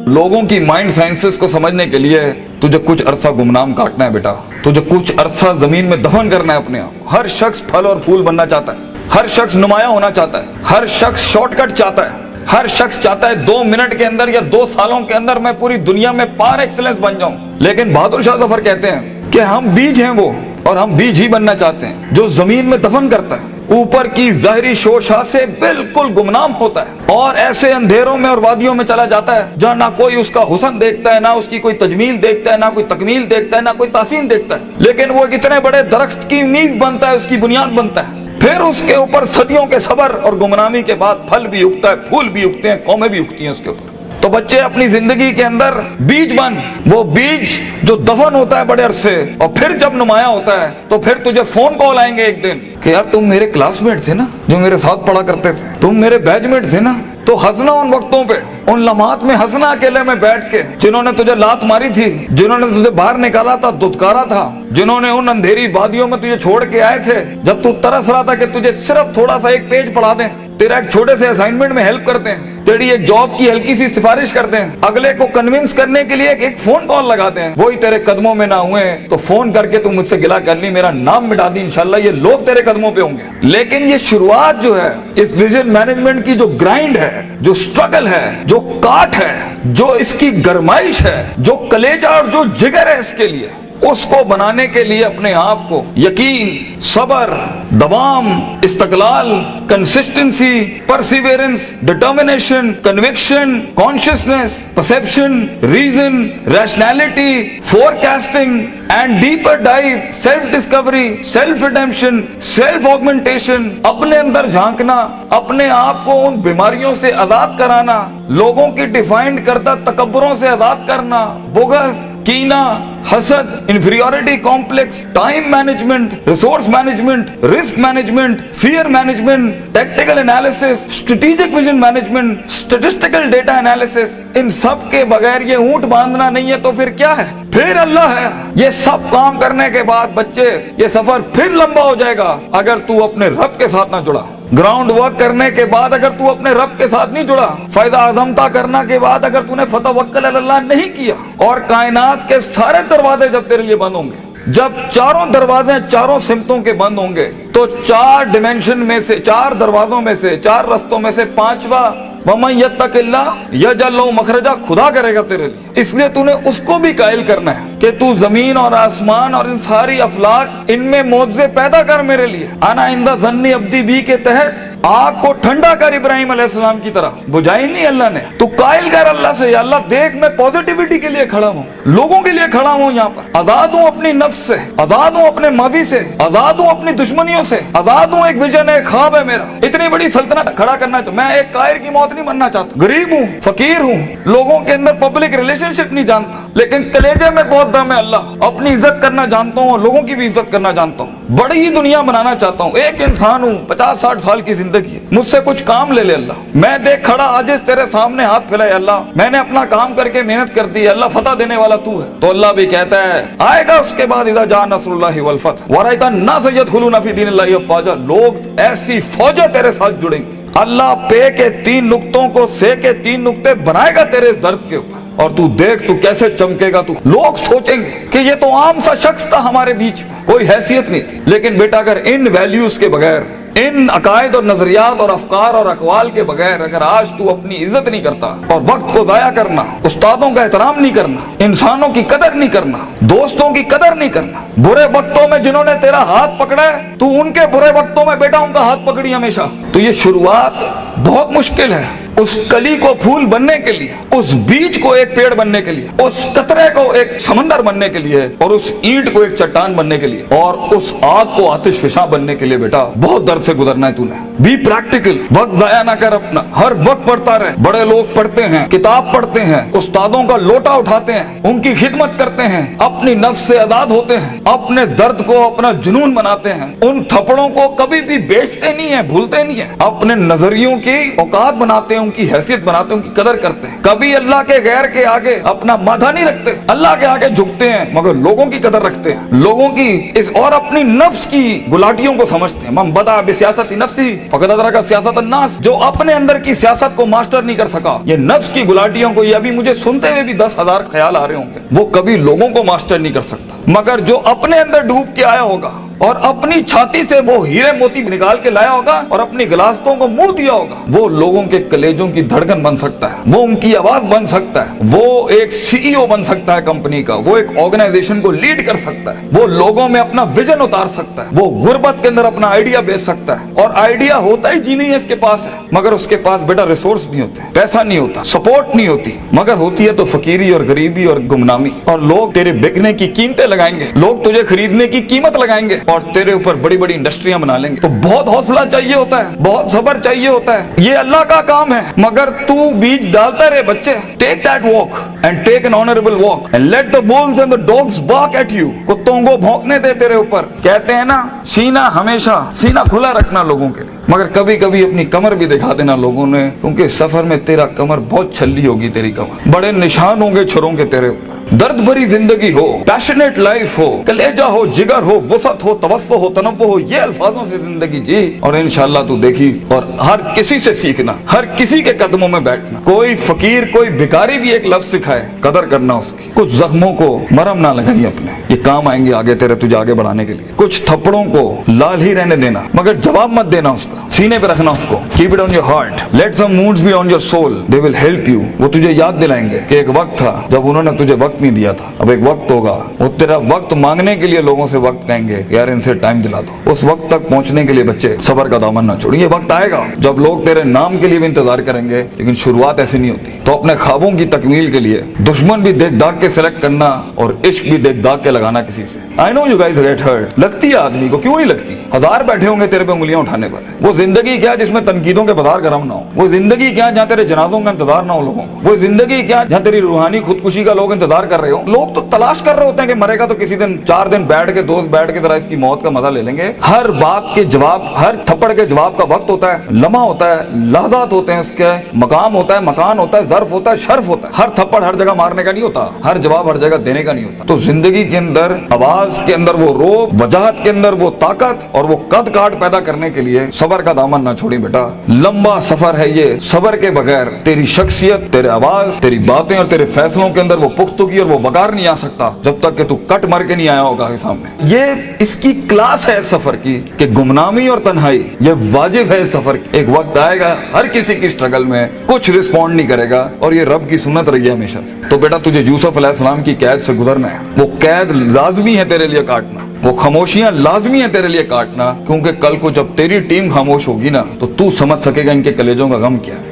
लोगों की mind sciences को समझने के लिए तुझे कुछ अरसा गुमनाम काटना है बेटा, तुझे कुछ अरसा जमीन में दफन करना है अपने आप को। हर शख्स फल और फूल बनना चाहता है, हर शख्स नुमाया होना चाहता है, हर शख्स शॉर्टकट चाहता है, हर शख्स चाहता है 2 मिनट के अंदर या 2 सालों के अंदर मैं पूरी दुनिया में पार एक्सीलेंस बन जाऊं। लेकिन बहादुर शाह जफर कहते हैं कि हम बीज हैं वो, और हम बीज ही बनना चाहते हैं जो जमीन में दफन करता है, ऊपर की ज़ाहिरी शोशा से बिल्कुल गुमनाम होता है और ऐसे अंधेरों में और वादियों में चला जाता है जहाँ ना कोई उसका हुस्न देखता है, ना उसकी कोई तजमील देखता है, ना कोई तकमील देखता है, ना कोई तासीन देखता है। लेकिन वो इतने बड़े दरख्त की नींव बनता है, उसकी बुनियाद बनता है, फिर उसके ऊपर सदियों के सबर और गुमनामी के बाद फल भी उगता है, फूल भी उगते हैं, कौमें भी उगती हैं उसके ऊपर। तो बच्चे अपनी जिंदगी के अंदर बीज बन, वो बीज जो दफन होता है बड़े अरसे और फिर जब नुमाया होता है तो फिर तुझे फोन कॉल आएंगे एक दिन कि यार तुम मेरे क्लासमेट थे ना, जो मेरे साथ पढ़ा करते थे, तुम मेरे बैचमेट थे ना। तो हंसना उन वक्तों पे, उन लम्हात में हंसना अकेले में बैठ के, जिन्होंने तुझे लात मारी थी, जिन्होंने तुझे बाहर निकाला था, दुत्कारा था, जिन्होंने उन अंधेरी वादियों में तुझे छोड़ के आए थे जब तू तरस रहा था कि तुझे सिर्फ थोड़ा सा एक पेज पढ़ा दें, तेरा एक छोटे से असाइनमेंट में हेल्प करते हैं, तेरी एक जॉब की हल्की सी सिफारिश करते हैं, अगले को कन्विंस करने के लिए एक फोन कॉल लगाते हैं, वही तेरे कदमों में ना हुए तो फोन करके तू मुझसे गिला कर ली, मेरा नाम मिटा दी, इंशाल्लाह ये लोग तेरे कदमों पे होंगे। लेकिन ये शुरुआत जो है इस विजन मैनेजमेंट की, जो ग्राइंड है, जो स्ट्रगल है, जो काट है, जो इसकी गरमाइश है, जो कलेजा और जो जिगर है इसके लिए, उसको बनाने के लिए अपने आप को यकीन, सबर, दवाम, इस्तकलाल, consistency, perseverance, determination, conviction, consciousness, perception, reason, rationality, forecasting and deeper dive, self discovery, self redemption, self augmentation, अपने अंदर झांकना, अपने आप को उन बीमारियों से आजाद कराना, लोगों की डिफाइंड करता तकब्बुरों से आजाद करना, बुग़्ज़, कीना, हसद, inferiority complex, time management, resource management, risk management, fear management, tactical analysis, strategic vision management, statistical data analysis, इन सब के बगैर ये ऊंट बांधना नहीं है तो फिर क्या है? फिर अल्लाह है। ये सब काम करने के बाद बच्चे ये सफर फिर लंबा हो जाएगा अगर तू अपने रब के साथ ना जुड़ा। ग्राउंड वर्क करने के बाद अगर तू अपने रब के साथ नहीं जुड़ा, फायदा आजमता करना के बाद अगर तूने फतवक्कल अलल्लाह नहीं किया, और कायनात के सारे दरवाजे जब तेरे लिए बंद होंगे, जब चारों दरवाजे चारों सिमतों के बंद होंगे, तो 4 डिमेंशन में से, 4 दरवाजों में से, 4 रस्तों में से 5वां वमन यत्तकिल्लाह यजअल लहू मखरजा खुदा करेगा तेरे लिए। इसलिए तूने उसको भी कायल करना है कि तू जमीन और आसमान और इन सारी अफलाक, इनमें मौजे पैदा कर मेरे लिए। आना इंदा ज़न्नी अब्दी बी के तहत आग को ठंडा कर इब्राहिम अलैहिस्सलाम की तरह, बुझाई नहीं अल्लाह ने। तू कायल कर अल्लाह से, या अल्लाह देख मैं पॉजिटिविटी के लिए खड़ा हूँ, लोगों के लिए खड़ा हूँ, यहाँ पर आजाद हूँ अपनी नफ्स से, आजाद हूँ अपने माजी से, आजाद हूँ अपनी दुश्मनियों से, आजाद हूँ। एक विजन है, ख्वाब है मेरा, इतनी बड़ी सल्तनत खड़ा करना है। तो मैं एक कायर की मौत नहीं मरना चाहता, गरीब हूँ, फकीर हूँ, लोगों के अंदर पब्लिक रिलेशनशिप नहीं जानता, लेकिन कलेजे में बहुत दम है अल्लाह, अपनी इज्जत करना जानता हूँ और लोगों की भी इज्जत करना जानता हूँ, बड़ी ही दुनिया बनाना चाहता हूँ। एक इंसान हूँ, 50-60 साल की जिंदगी, मुझसे कुछ काम ले ले अल्लाह, मैं देख खड़ा आजिज़ तेरे सामने हाथ फैलाए अल्लाह, मैंने अपना काम करके मेहनत कर दी, अल्लाह फतह देने वाला तू है। तो अल्लाह भी कहता है आएगा उसके बाद, इज़ा जा नस्रुल्लाहि वल फतह व रअयता अन्नास यदखुलूना फी दीनिल्लाहि अफ़वाजा, लोग ऐसी फौजें तेरे साथ जुड़ेंगे। अल्लाह पे के 3 नुक्तों को से के 3 नुक्ते बनाएगा तेरे इस दर्द के ऊपर, और तू देख तू कैसे चमकेगा। तू लोग सोचेंगे कि ये तो आम सा शख्स था हमारे बीच में, कोई हैसियत नहीं थी। लेकिन बेटा अगर इन वैल्यूज के बगैर, इन अकायद और नजरियात और अफकार और अकवाल के बगैर अगर आज तू अपनी इज्जत नहीं करता, और वक्त को जाया करना, उस्तादों का एहतराम नहीं करना, इंसानों की कदर नहीं करना, दोस्तों की कदर नहीं करना, बुरे वक्तों में जिन्होंने तेरा हाथ पकड़ा है तू उनके बुरे वक्तों में बेटा उनका हाथ पकड़ी हमेशा, तो ये शुरुआत बहुत मुश्किल है। उस कली को फूल बनने के लिए, उस बीज को एक पेड़ बनने के लिए, उस कतरे को एक समंदर बनने के लिए, और उस ईंट को एक चट्टान बनने के लिए, और उस आग को आतिश फिशा बनने के लिए बेटा बहुत दर्द से गुजरना है तूने। बी प्रैक्टिकल, वक्त जाया ना कर अपना, हर वक्त पढ़ता रहे। बड़े लोग पढ़ते हैं, किताब पढ़ते हैं, उस्तादों का लोटा उठाते हैं, उनकी खिदमत करते हैं, अपनी नफ्स से आजाद होते हैं, अपने दर्द को अपना जुनून बनाते हैं, उन थप्पड़ों को कभी भी बेचते नहीं है, भूलते नहीं है, अपने नजरियों की औकात बनाते हैं, उनकी हैसियत बनाते हैं, उनकी कदर करते हैं। कभी अल्लाह के गैर के आगे अपना माथा नहीं रखते, अल्लाह के आगे झुकते हैं, मगर लोगों की कदर रखते हैं, लोगों की इस और अपनी नफ्स की गुलाटियों को समझते हैं। मन बदा बिसियासती नफ्सी फकद अदरका सियासत अन्नास, जो अपने अंदर की सियासत को मास्टर नहीं कर सका, ये नफ्स की गुलाटियों को, ये अभी मुझे सुनते हुए भी 10,000 ख्याल आ रहे होंगे, वो कभी लोगों को मास्टर नहीं कर सकता। मगर जो अपने अंदर डूब के आया होगा और अपनी छाती से वो हीरे मोती निकाल के लाया होगा और अपनी गिलासतों को मुंह दिया होगा, वो लोगों के कलेजों की धड़कन बन सकता है, वो उनकी आवाज बन सकता है, वो एक सीईओ बन सकता है कंपनी का, वो एक ऑर्गेनाइजेशन को लीड कर सकता है, वो लोगों में अपना विजन उतार सकता है, वो गुर्बत के अंदर अपना आइडिया बेच सकता है। और आइडिया होता ही जी नहीं है इसके पास है, मगर उसके पास बेटा रिसोर्स नहीं होते, पैसा नहीं होता, सपोर्ट नहीं होती, मगर होती है तो फकीरी और गरीबी और गुमनामी। और लोग तेरे बिकने की कीमतें लगाएंगे, लोग तुझे खरीदने की कीमत लगाएंगे और तेरे ऊपर बड़ी बड़ी इंडस्ट्रियां बना लेंगे। तो बहुत हौसला चाहिए होता है, बहुत सब्र चाहिए होता है, ये अल्लाह का काम है। मगर तू बीज डालता रहे बच्चे, take that walk and take an honourable walk and let the wolves and the dogs bark at you. कुत्तों को भौंकने दे तेरे ऊपर। कहते हैं ना, सीना हमेशा सीना खुला रखना लोगों के लिए, मगर कभी कभी अपनी कमर भी दिखा देना लोगों ने, क्योंकि सफर में तेरा कमर बहुत छल्ली होगी, तेरी कमर बड़े निशान होंगे छुरों के तेरे ऊपर। दर्द भरी जिंदगी हो, पैशनेट लाइफ हो, कलेजा हो, जिगर हो, वसत हो, तवस्सो हो, तनव्वु हो, ये अल्फाजों से जिंदगी जी और इंशाअल्लाह तू देखी। और हर किसी से सीखना, हर किसी के कदमों में बैठना। कोई फकीर, कोई भिखारी भी एक लफ्ज सिखाए, कदर करना उसकी। कुछ जख्मों को मरहम ना लगाई अपने, ये काम आएंगे आगे तेरे, तुझे आगे बढ़ाने के लिए। कुछ थप्पड़ों को लाल ही रहने देना, मगर जवाब मत देना उसका, सीने पे रखना उसको। Keep it on your heart, let some moods be on your soul, they will help you. वो तुझे याद दिलाएंगे कि एक वक्त था जब उन्होंने तुझे वक्त नहीं दिया था, अब एक वक्त होगा, वो तेरा वक्त मांगने के लिए लोगों से वक्त कहेंगे, यार इनसे टाइम दिला दो। उस वक्त तक पहुंचने के लिए बच्चे सबर का दामन ना छोड़िए। वक्त आएगा जब लोग तेरे नाम के लिए भी इंतजार करेंगे, लेकिन शुरुआत ऐसी नहीं होती। तो अपने ख्वाबों की तकमील के लिए दुश्मन भी देख दाग के सिलेक्ट करना और इश्क भी देख दाग के लगाना किसी से। I know you guys get hurt, लगती है आदमी को, क्यों नहीं लगती? हजार बैठे होंगे तेरे पे उंगलियां उठाने पर। वो जिंदगी क्या जिसमें तनकीदों के बाजार गरम ना हो? वो जिंदगी क्या जहाँ तेरे जनाजों का इंतजार ना हो लोगों को? वो जिंदगी क्या जहाँ तेरी रूहानी खुदकुशी का लोग इंतजार कर रहे हो? लोग तो तलाश कर रहे होते हैं कि मरेगा तो किसी दिन 4 दिन बैठ के दोस्त बैठ के जरा इसकी मौत का मजा ले लेंगे। हर बात के जवाब, हर थप्पड़ के जवाब का वक्त होता है, लम्हा होता है, लहजात होते हैं, उसके मकाम होता है, मकान होता है, ज़र्फ होता है, शर्फ होता है। हर थप्पड़ हर जगह मारने का नहीं होता, हर जवाब हर जगह देने का नहीं होता। तो जिंदगी के अंदर आवाज के अंदर वो रोब, वजाहत के अंदर वो ताकत और वो कद काट पैदा करने के लिए सबर का दामन ना छोड़ी बेटा। लंबा सफर है ये, सबर के बगैर तेरी शख्सियत, तेरे आवाज, तेरी बातें और तेरे फैसलों के अंदर वो पुख्तगी और वो वकार नहीं आ सकता जब तक कि तू कट मर के नहीं आया होगा सामने। ये इसकी क्लास है सफर की कि गुमनामी और तन्हाई ये वाजिब है सफर की। एक वक्त आएगा हर किसी की स्ट्रगल में कुछ रिस्पॉन्ड नहीं करेगा और ये रब की सुन्नत रही है हमेशा से। तो बेटा तुझे यूसुफ अलैहिस्सलाम की कैद से गुजरना है, वो कैद लाजमी है तेरे लिए काटना, वो खामोशियां लाजमी है तेरे लिए काटना, क्योंकि कल को जब तेरी टीम खामोश होगी ना तो तू समझ सकेगा इनके कलेजों का गम क्या है।